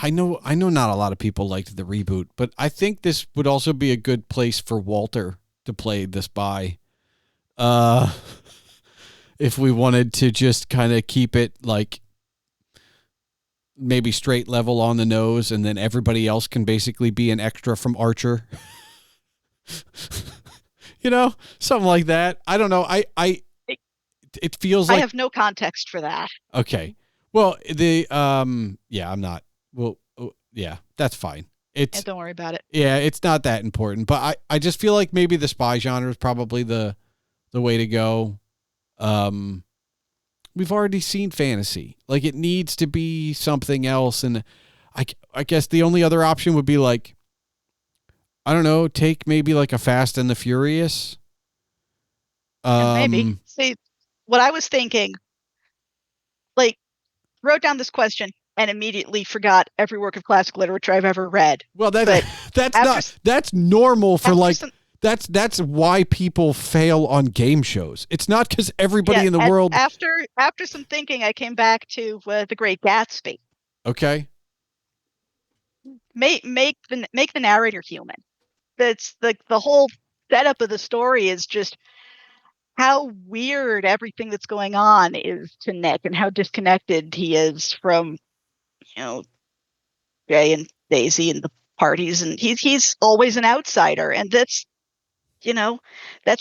I know not a lot of people liked the reboot, but I think this would also be a good place for Walter to play the spy. If we wanted to just kind of keep it like maybe straight level on the nose, and then everybody else can basically be an extra from Archer. Something like that. I don't know. It feels like I have no context for that. Okay. Well, I'm not. Well, yeah, that's fine. Don't worry about it. Yeah, it's not that important, but I just feel like maybe the spy genre is probably the way to go. We've already seen fantasy. Like, it needs to be something else, and I guess the only other option would be like, I don't know, take maybe like a Fast and the Furious. Maybe. See, what I was thinking, like, wrote down this question and immediately forgot every work of classic literature I've ever read. Well, that's normal for like that's why people fail on game shows. It's not because everybody in the world. After some thinking, I came back to The Great Gatsby. Okay. Make the narrator human. That's the whole setup of the story is just how weird everything that's going on is to Nick and how disconnected he is from Jay and Daisy and the parties, and he's always an outsider, and that's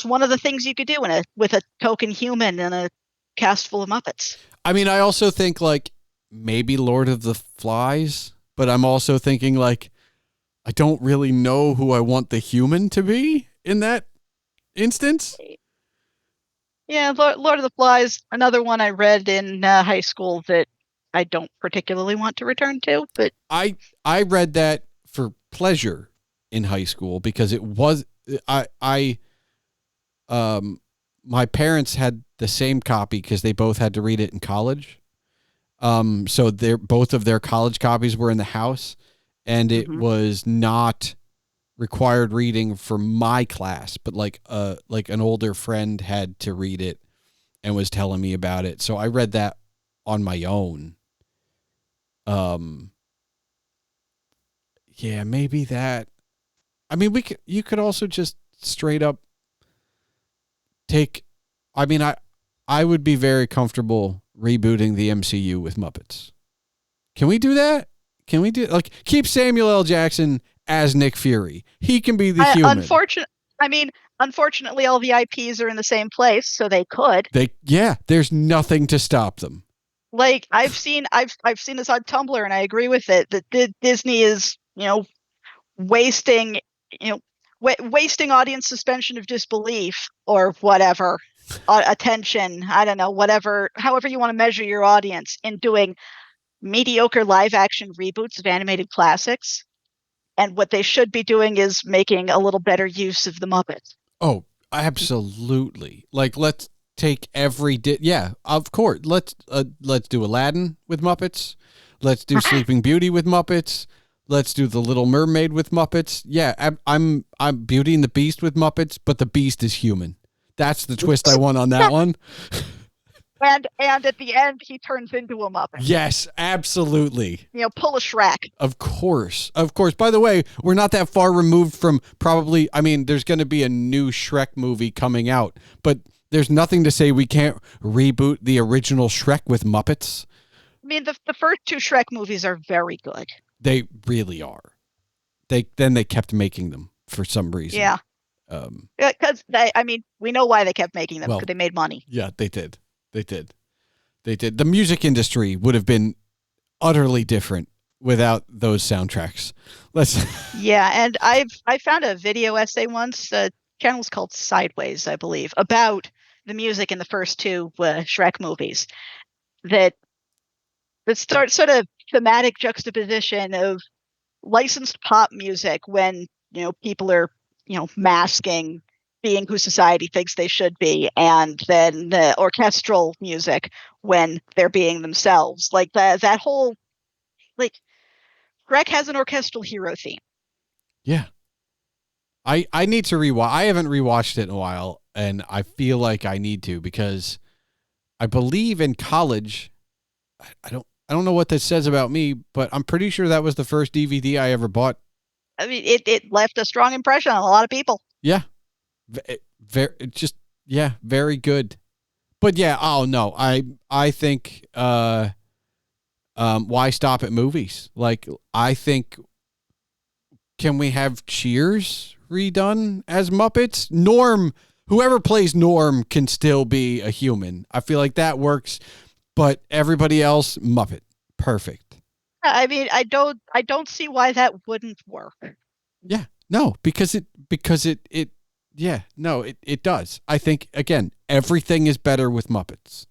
one of the things you could do with a token human and a cast full of Muppets. I mean, I also think like maybe Lord of the Flies, but I'm also thinking like I don't really know who I want the human to be in that instance. Yeah, Lord of the Flies, another one I read in high school that I don't particularly want to return to. But I read that for pleasure in high school because it was my parents had the same copy because they both had to read it in college. So both of their college copies were in the house, and it was not required reading for my class, but like an older friend had to read it and was telling me about it. So I read that on my own. Yeah, maybe that. I mean, you could also just straight up take. I mean, I would be very comfortable rebooting the MCU with Muppets. Can we do that? Can we do like keep Samuel L. Jackson as Nick Fury? He can be the human. Unfortunately, all the IPs are in the same place, so they could. There's nothing to stop them. Like I've seen this on Tumblr, and I agree with it that Disney is wasting audience suspension of disbelief or whatever attention. I don't know, however you want to measure your audience in doing mediocre live action reboots of animated classics. And what they should be doing is making a little better use of the Muppets. Oh, absolutely. Like, let's take yeah, of course. Let's do Aladdin with Muppets. Let's do Sleeping Beauty with Muppets. Let's do The Little Mermaid with Muppets. Yeah, I'm Beauty and the Beast with Muppets, but the Beast is human. That's the twist I want on that one. And at the end, he turns into a Muppet. Yes, absolutely. Pull a Shrek. Of course. By the way, we're not that far removed from probably, there's going to be a new Shrek movie coming out, but there's nothing to say we can't reboot the original Shrek with Muppets. The first 2 Shrek movies are very good. They really are. They kept making them for some reason. Yeah. Because we know why they kept making them, because they made money. Yeah, they did. The music industry would have been utterly different without those soundtracks. Yeah, and I found a video essay once. The channel's called Sideways, I believe, about the music in the first 2 Shrek movies. That starts sort of thematic juxtaposition of licensed pop music when people are masking being who society thinks they should be, and then the orchestral music when they're being themselves. Like that whole, like, Shrek has an orchestral hero theme. Yeah. I need to rewatch. I haven't rewatched it in a while, and I feel like I need to, because I believe in college, I don't know what this says about me, but I'm pretty sure that was the first DVD I ever bought. It left a strong impression on a lot of people. Yeah. Very good. But yeah, I think why stop at movies? Like, I think, can we have Cheers redone as Muppets? Norm, whoever plays Norm can still be a human. I feel like that works, but everybody else, Muppet. Perfect. I don't see why that wouldn't work. Yeah. No, because it does. I think, again, everything is better with Muppets.